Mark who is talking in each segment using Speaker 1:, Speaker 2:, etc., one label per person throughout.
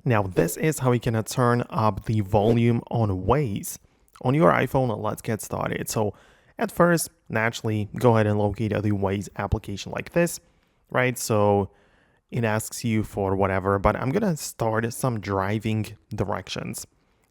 Speaker 1: Now this is how you can turn up the volume on Waze. On your iPhone, let's get started. So at first, naturally, go ahead and locate the Waze application like this, right? So it asks you for whatever, but I'm gonna start some driving directions.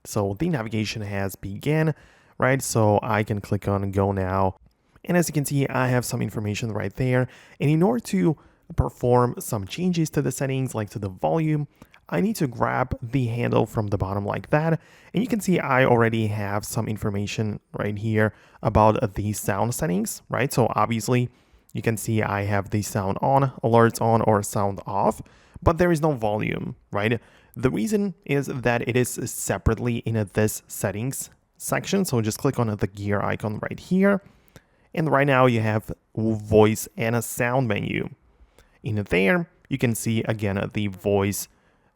Speaker 1: So the navigation has begun, right? So I can click on go now. And as you can see, I have some information right there. And in order to perform some changes to the settings, like to the volume, I need to grab the handle from the bottom like that. And you can see I already have some information right here about the sound settings, right? So obviously you can see I have the sound on, alerts on, or sound off, but there is no volume, right? The reason is that it is separately in this settings section. So just click on the gear icon right here. And right now you have voice and a sound menu. In there, you can see again the voice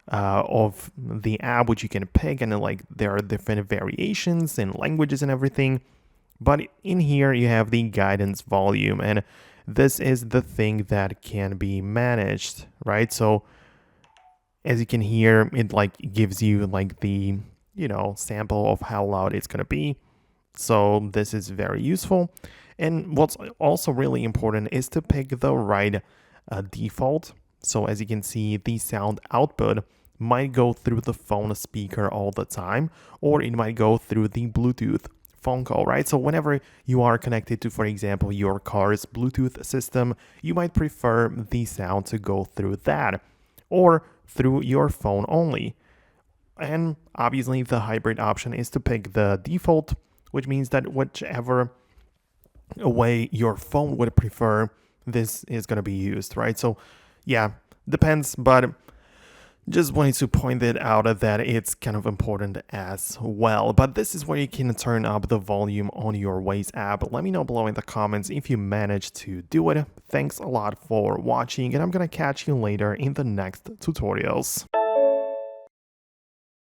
Speaker 1: of the app, which you can pick, and like there are different variations in languages and everything. But in here you have the guidance volume, and this is the thing that can be managed, right? So as you can hear, it like gives you like the sample of how loud it's gonna be. So this is very useful. And what's also really important is to pick the right default. So as you can see, the sound output might go through the phone speaker all the time, or it might go through the Bluetooth phone call, right? So whenever you are connected to, for example, your car's Bluetooth system, you might prefer the sound to go through that or through your phone only. And obviously the hybrid option is to pick the default, which means that whichever way your phone would prefer, this is going to be used, right? So yeah, depends, but just wanted to point it out that it's kind of important as well. But this is where you can turn up the volume on your Waze app. Let me know below in the comments if you managed to do it. Thanks a lot for watching, and I'm gonna catch you later in the next tutorials.